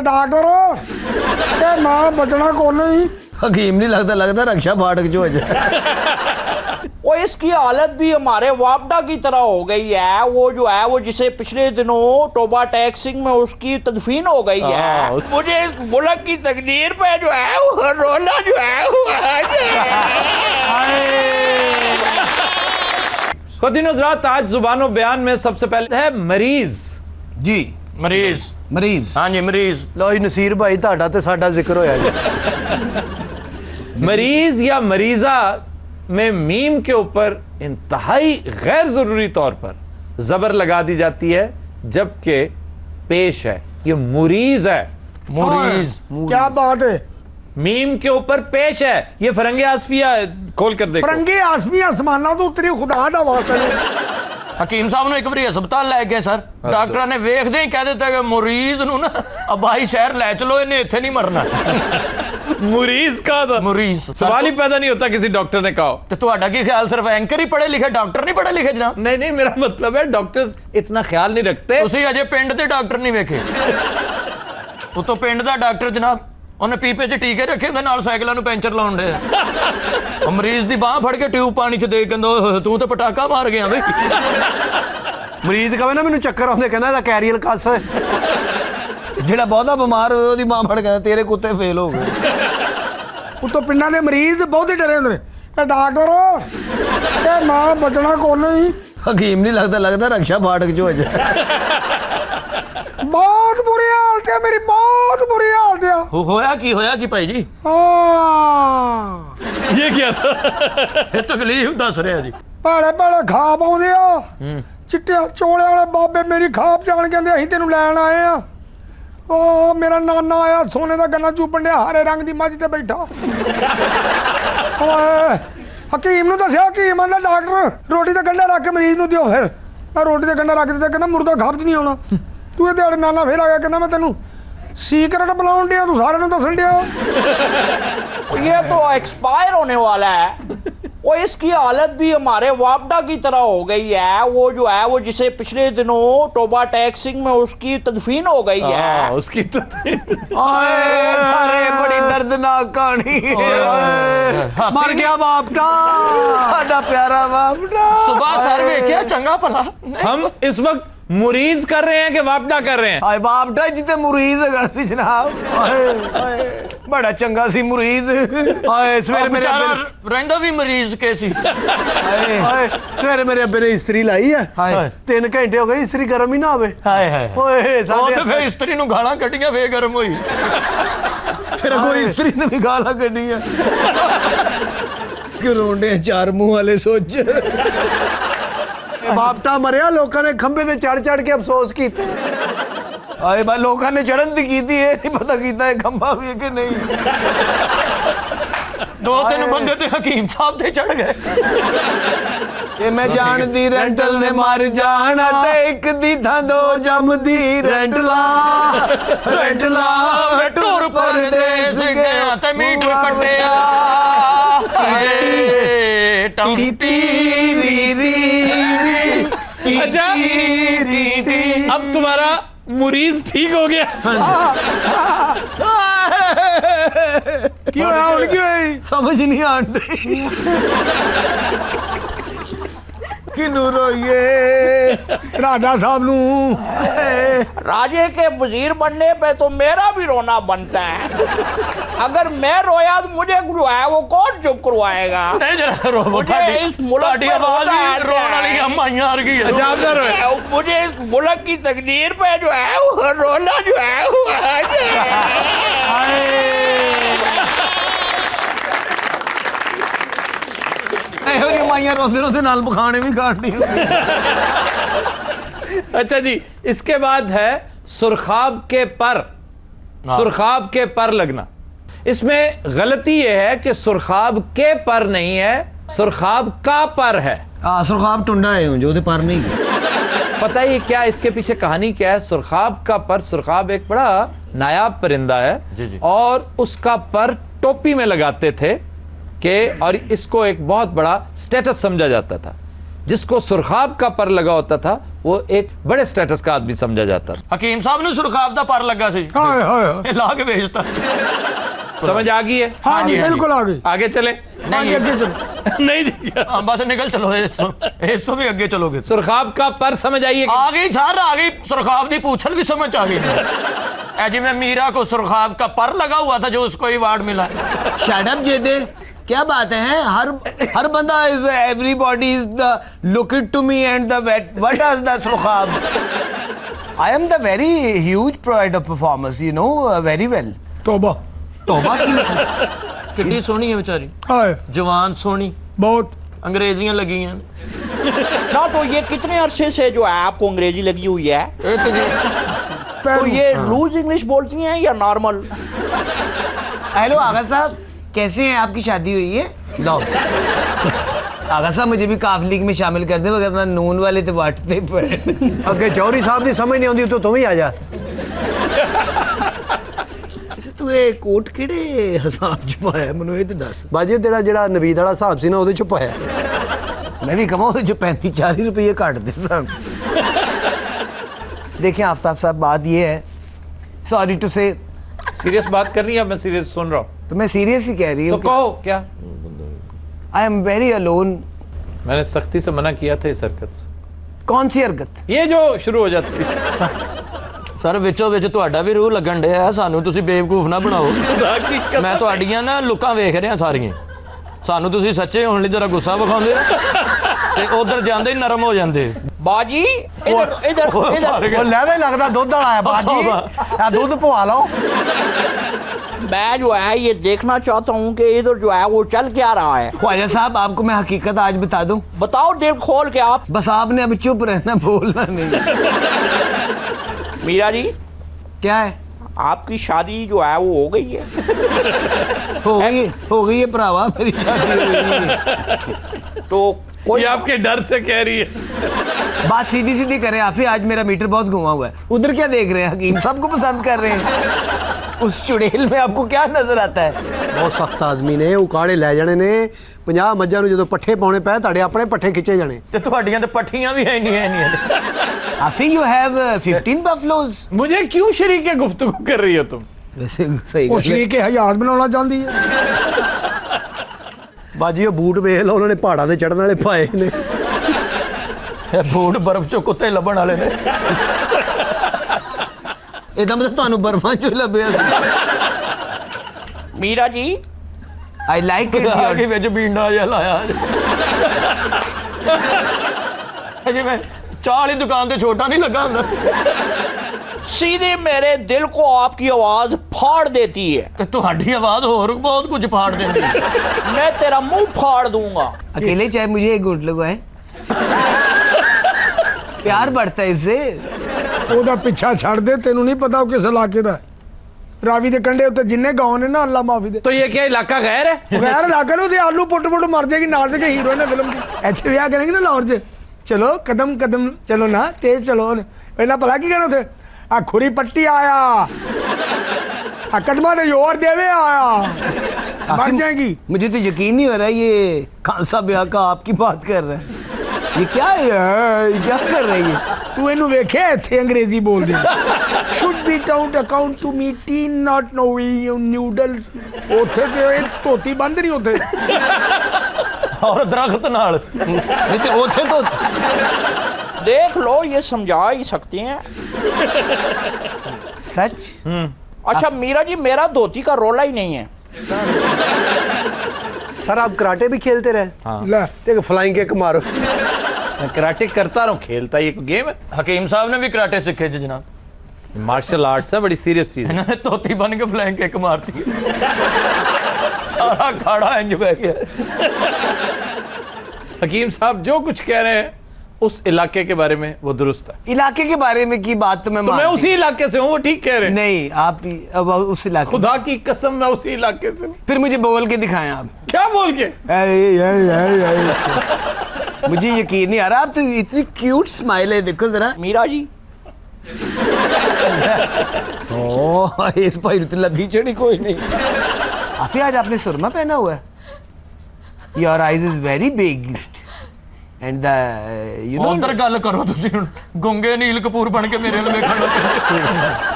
Doctor ये मैं बचना कौन नहीं। हकीम नहीं लगता, लगता रक्षा फाटक जो वो इसकी हालत भी हमारे वापडा की तरह हो गई है। वो जो है वो जिसे पिछले दिनों टोबा टैक्सिंग में उसकी तदफीन हो गई है। मुझे इस मुल्क की तकदीर पे जो है वो रोना जो है खुद हज़रात, आज जुबानो बयान में सबसे पहले है मरीज। जी मरीज। मरीज, हाँ जी मरीज। लो जी नसीर भाई ताड़ा ते साडा जिक्र होया जी। मरीज या मरीजा में मीम के ऊपर इंतहाई गैर जरूरी तौर पर जबर लगा दी जाती है, जबकि पेश है ये मुरीज है। मुरीज क्या बात है। मीम के ऊपर पेश है। ये फरंगे आसफिया खोल कर देखो। फरंगी आसमी आसमाना तो उतरी खुदा दा वास्ता हकीम साहब ने एक बार हस्पताल लै गए सर, डॉक्टर ने वेखदे ही कह दिता कि मरीज नूं ना अबाई शहर लै चलो, इन्हें इत्थे नहीं मरना। मुरीज का था मुरीज सवाल ही पैदा नहीं होता किसी डॉक्टर ने कहा। तो तुहाडा की ख्याल सिर्फ एंकर ही पढ़े लिखे, डॉक्टर नहीं पढ़े लिखे जनाब? नहीं नहीं, मेरा मतलब है डॉक्टर्स इतना ख्याल नहीं रखते। तुसीं अजे पिंड दे डॉक्टर नहीं वेखे? तो पिंड दा डॉक्टर जनाब उन्हें पीपे च टीके रखे उन्हें नाल साइकिलों नूं पैंचर लाउण दे। मरीज दी बांह फड़ के ट्यूब पानी च दे कहंदा तू तो पटाका मार गया बई। मरीज कहे ना मैनू चक्कर आउंदे, कहंदा इहदा कैरियर कस है। जेड़ा बहुता बीमार होए ओदी मां फड़ कहंदा तेरे कुत्ते फेल हो गए। उतो पिंडा दे मरीज बहुत ही डरे होंदे ने। डॉक्टर ये मैं बचना कौन नहीं। हकीम नहीं लगता, लगता रक्षा फाटक जो बहुत बुरी हालत है मेरी, बहुत बुरी हालत है। होया की भाई जी? हाँ ये क्या था? तकलीफ दस रहे जी। भैड़े भैड़े खाब आउंदे आ, चिट्टे चोले वाले बाबे मेरी खाब जान कहंदे असीं तेनू लैण आए आ। ओ मेरा नाना आया सोने दा गन्ना चूपण दिया, हरे रंग दी मੱਝ ते बैठा। ओए हकीम नूं दस्सिया, हकीम आंदा डॉक्टर रोटी ते गंढा रख के मरीज नूं दिओ। फिर मैं रोटी ते गंढा रख दित्ता, कहंदा मुर्दा खाब च नहीं आउणा। तू ये दिहाड़े नाना फिर आ गया, कहंदा मैं तेनू सीक्रेट बुलाउण दिया, तू सारे नूं दस्सण दिया। ये तो एक्सपायर होने वाला है। वो इसकी हालत भी हमारे वापडा की तरह हो गई है। वो जो है वो जिसे पिछले दिनों टोबा टैक्सिंग में उसकी तदफीन हो गई है। उसकी सारे बड़ी दर्दनाक कहानी। मर गया बापटा, साडा प्यारा बापटा। सुबह सर वेख्या चंगा भला। हम इस वक्त मुरीज कर रहे हैं कि वापडा कर रहे हैं? हाय बापटा जिते मुरीज है सी जनाब। बड़ा चंगा सी मुरीज। हाय सवेरे मेरे रहिंदा भी मरीज के सी। हाय सवेरे मेरे अब्बे ने इस्त्री लाई है। हाय 3 घंटे हो गए इस्त्री गर्म ही ना आवे। हाय हाय ओए ਉਹ ਤੇ ਫੇ ਇਸਤਰੀ ਨੂੰ ਗਾਲਾਂ ਕੱਢੀਆਂ ਫੇ ਗਰਮ ਹੋਈ। फिर कोई इस्त्री ने भी गाला कढ़ी है। क्यों रोंडे चार मुंह वाले सोच। बापटा मरिया लोगों ने खंबे पे चढ़ चढ़ के अफसोस किया। आए भाई लोगों ने चढ़न दी की थी, ये नहीं पता कीता है खंबा भी है कि नहीं। 2-3 बंदे ते हकीम साहब ते चढ़ गए। ये मैं जान दी रेंटल ने मार जाना ते एक दी था 2 जम दी रेंटला रेंटला मैं टूर परदेस गया ते मीटर कटिया। अच्छा, अब तुम्हारा मुरीज ठीक हो गया? क्यों समझ नहीं आ रही। राजा साहब नू राजे के वजीर बनने पे तो मेरा भी रोना बनता है। अगर मैं रोया तो मुझे जो है वो कौन चुप करवाएगा? नहीं जरा रो, मुझे इस मुल्क की आवाज रोने वाली अम्माइयां आ गई है। मुझे इस मुल्क की तकदीर पे जो है वो रोना जो है वो माइयां रोंदे रोंदे नाल बुखाने भी काटनी। अच्छा जी, इसके बाद है सुरखाब के पर। सुरखाब के पर लगना। इसमें गलती यह है कि सुरखाब के पर नहीं है, सुरखाब का पर है। सुरखाब टुंडा है जो पर नहीं। पता ही क्या इसके पीछे कहानी क्या है? सुरखाब का पर, सुरखाब एक बड़ा नायाब परिंदा है जी। और उसका पर टोपी में लगाते थे कि, और इसको एक बहुत बड़ा स्टेटस समझा जाता था जिसको सुरखाब का पर लगा होता था वो एक बड़े स्टेटस का आदमी समझा जाता था। हकीम साहब ने सुरखाब दा पर लगा सी हाय हाय ला के भेजता। समझ आ गई है? हाँ जी हाँ जी। बिल्कुल आ गई। आगे चले? नहीं आगे चलो। नहीं देखिए, हाँ, बस निकल चलो, इससे भी आगे चलोगे। सुरखाब का पर समझ आइए? आ गई सर, आ गई। सुरखाब दी पूछल भी समझ आ गई। ऐजी में मीरा को सुरखाब का पर लगा हुआ था जो उसको अवार्ड मिला। शट अप जेदे, क्या बात है? हर बंदा is everybody is the look it to me and the what is the सुरखाब। I am the very huge provider performance, you know very well. तौबा तौबा की कितनी सोहनी है बेचारी, हाय जवान सोहनी, बहुत। अंग्रेजियां लगी हैं ना। तो ये कितने अरसे से जो है आपको अंग्रेजी लगी हुई है? तो ये लूज इंग्लिश बोलती हैं या नॉर्मल? हेलो आगा साहब, कैसे हैं? आपकी शादी हुई है? लो आगा साहब, मुझे भी काफ लीग में शामिल कर दे, वरना नून वाले तो बांटते पर अगे चौधरी साहब की समझ नहीं आती तो तुम ही आ जा। तू ये कोट किहड़े हिसाब च पाया मैनूं ये ते दस। बाजी तेरा जेड़ा नवीद वाला हिसाब सी ना ਉਹਦੇ ਚ ਪਾਇਆ। मैं भी कमाऊँ जो 35-40 रुपये काट दे सन। देखिए आफ्ताब साहब, बात ये है, सॉरी टू से, सीरियस बात करनी है? मैं सीरियस सुन रहा हूँ तो मैं सीरियस ही कह रही तो हूँ। कहो क्या? I am very alone. मैंने सख्ती से मना किया था इस हरकत से। कौन सी हरकत? ये जो शुरू हो जाती है। सर विचों विच ਤੁਹਾਡਾ ਵੀ ਰੂਹ ਲੱਗਣ ਡਿਆ, ਸਾਨੂੰ ਤੁਸੀਂ ਬੇਵਕੂਫ ਨਾ ਬਣਾਓ। ਮੈਂ ਤੁਹਾਡੀਆਂ ਨਾ ਲੁੱਕਾਂ ਵੇਖ ਰਿਹਾ ਸਾਰੀਆਂ, ਸਾਨੂੰ ਤੁਸੀਂ ਸੱਚੇ ਹੋਣ ਲਈ ਜਰਾ ਗੁੱਸਾ ਵਿਖਾਉਂਦੇ ਤੇ ਉਧਰ ਜਾਂਦੇ ਹੀ ਨਰਮ ਹੋ ਜਾਂਦੇ। ਬਾਜੀ ਇਧਰ ਇਧਰ ਇਧਰ ਉਹ ਲੈਵੇ ਲੱਗਦਾ ਦੁੱਧ ਵਾਲਾ ਆ ਬਾਜੀ, ਆ ਦੁੱਧ ਪਵਾ ਲਓ। मैं जो है ये देखना चाहता हूँ कि इधर जो है वो चल क्या रहा है। ख्वाजा साहब, आपको मैं हकीकत आज बता दूं। बताओ दिल खोल के आप। बस आपने अब चुप रहना, बोलना नहीं। मीरा जी, क्या है? आपकी शादी जो है वो हो गई है? हो गई है भरावा, मेरी शादी हो गई है। तो कोई ये आपके डर से कह रही है। बात सीधी सीधी करें आप ही, आज मेरा मीटर बहुत घुमा हुआ है। उधर क्या देख रहे हैं? हकीम सबको पसंद कर रहे हैं। उस चुड़ैल में आपको क्या नजर आता है? ਬਹੁਤ ਸਖਤ ਆਦਮੀ ਨੇ, ਉਕਾੜੇ ਲੈ ਜਾਣੇ ਨੇ। 50 ਮੱਝਾਂ ਨੂੰ ਜਦੋਂ ਪੱਠੇ ਪਾਉਣੇ ਪਏ ਤੁਹਾਡੇ ਆਪਣੇ ਪੱਠੇ ਖਿੱਚੇ ਜਾਣੇ। ਤੇ ਤੁਹਾਡੀਆਂ ਤੇ ਪੱਠੀਆਂ ਵੀ ਹੈ ਨਹੀਂ। आफी, you have 15 buffaloes। मुझे क्यों शरीक गुफ्तगू कर रही हो तुम? वैसे सही ਉਹ गल है। ਸ਼ਰੀਕ ਕੇ ਹਯਾਤ ਬਣਾਉਣਾ ਚਾਹੁੰਦੀ ਹੈ। ਬਾਜੀ ਉਹ ਬੂਟ ਵੇਖ ਲਓ, ਉਹਨਾਂ ਨੇ ਪਹਾੜਾਂ ਤੇ ਚੜਨ ਵਾਲੇ ਪਾਏ ਨੇ। ਬੂਟ ਬਰਫ਼ ਚੋਂ ਕੁੱਤੇ ਲੱਭਣ ਵਾਲੇ ਨੇ। ਇਹਦਾ ਮਤਲਬ ਤੁਹਾਨੂੰ ਬਰਫਾਂ ਚੋਂ ਲੱਭਿਆ। Meera ji, I like it। ਆਗੇ ਵਿੱਚ ਬੀਂਡਾ ਜਿਹਾ ਲਾਇਆ। ਜਿਵੇਂ ਚਾਹ ਵਾਲੀ ਦੁਕਾਨ ਤੇ ਛੋਟਾ ਨਹੀਂ ਲੱਗਾ ਹੁੰਦਾ। सीधे मेरे दिल को आपकी आवाज फाड़ देती है। तो तुम्हारी आवाज और बहुत कुछ फाड़ देती है। मैं तेरा मुंह फाड़ दूंगा। अकेले चाहे मुझे एक घूंट लगवाए। प्यार बढ़ता है इससे। ਉਹਦਾ ਪਿੱਛਾ ਛੱਡ ਦੇ, ਤੈਨੂੰ ਨਹੀਂ ਪਤਾ ਉਹ ਕਿਸ ਇਲਾਕੇ ਦਾ ਹੈ। ਰਾਵੀ ਦੇ ਕੰਢੇ ਉੱਤੇ ਜਿੰਨੇ ਗਾਉਂ ਨੇ ਨਾ, ਅੱਲਾ ਮਾਫੀ ਦੇ। तो ये क्या इलाका गैर है? ਗੈਰ ਇਲਾਕੇ ਨੂੰ ਤੇ ਆਲੂ ਪੁੱਟ ਪੁੱਟ ਮਰ ਜਾਏਗੀ ਨਾਲ ਸੇ ਕਿ ਹੀਰੋਇਨ ਫਿਲਮ ਦੀ। ਇੱਥੇ ਵਿਆਹ ਕਰਾਂਗੇ ਨਾ ਲਾਹੌਰ 'ਚ। ਚਲੋ ਕਦਮ ਕਦਮ ਚਲੋ ਨਾ, ਤੇਜ਼ ਚਲੋ। ਪਹਿਲਾਂ ਭਲਾ ਕੀ ਕਹਿਣਾ ਉੱਥੇ? ਆ ਖੁਰੀ ਪੱਟੀ ਆਇਆ, ਆ ਕਦਮਾਂ ਦੇ ਜ਼ੋਰ ਦੇਵੇ ਆਇਆ, मर जाएगी। मुझे तो यकीन नहीं हो रहा ये खान साहब ब्याह का आपकी बात कर रहा है। ये क्या है यार? ये क्या कर रही है? ਤੂੰ ਇਹਨੂੰ ਵੇਖਿਆ ਇੱਥੇ ਅੰਗਰੇਜ਼ੀ ਬੋਲਦੇ? should be count account to me teen not knowing noodles। ਉੱਥੇ ਤੇ ਇਹ ਧੋਤੀ ਬੰਦ ਨਹੀਂ ਉੱਥੇ। और दरख्त नाल नहीं तो उठे तो देख लो, ये समझा ही सकते हैं। सच। अच्छा मीरा जी, मेरा धोती का रोला ही नहीं है। सर आप कराटे भी खेलते रहे? हाँ। ਲੈ एक फ्लाइंग किक मारो। मैं कराटे करता रहा हूँ, खेलता ये कोई गेम है? हकीम साहब ने भी कराटे सीखे थे जनाब। मार्शल आर्ट्स है, बड़ी सीरियस चीज है। इन्होंने धोती बन के फ्लैंक किक मारती है। सारा खाड़ा इंज बह गया। हकीम साहब जो कुछ कह रहे हैं उस इलाके के बारे में वो दुरुस्त है। इलाके के बारे में की बात तो मैं तो मैं मानती उसी इलाके से हूँ, वो ठीक कह रहे हैं। नहीं, आप अब उस इलाके। खुदा की कसम मैं उसी इलाके से हूँ। फिर मुझे बोल के दिखाएं आप। क्या बोल के? मुझे यकीन नहीं आ रहा। आप तो इतनी क्यूट स्माइल है, देखो जरा। मीरा जी, ओह इस भाई तो लगी चढ़ी कोई नहीं। आफी, आज आपने सुरमा पहना हुआ है। Your eyes is very big and the you know ਉਧਰ ਗੱਲ ਕਰੋ ਤੁਸੀਂ ਹੁਣ ਗੁੰਗੇ ਨੀਲ ਕਪੂਰ ਬਣ ਕੇ ਮੇਰੇ ਵੱਲ ਵੇਖਣ ਲੱਗੇ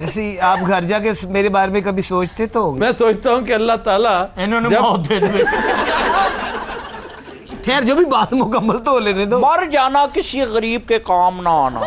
ऐसे ही आप घर जाके मेरे बारे में कभी सोचते तो होंगे? मैं सोचता हूँ कि अल्लाह ताला ਇਹਨਾਂ ਨੂੰ जब- ਮੌਤ ਦੇ ਦੇਵੇ ठहर जो भी बात मुकम्मल तो लेने दो। मर जाना किसी गरीब के काम ना आना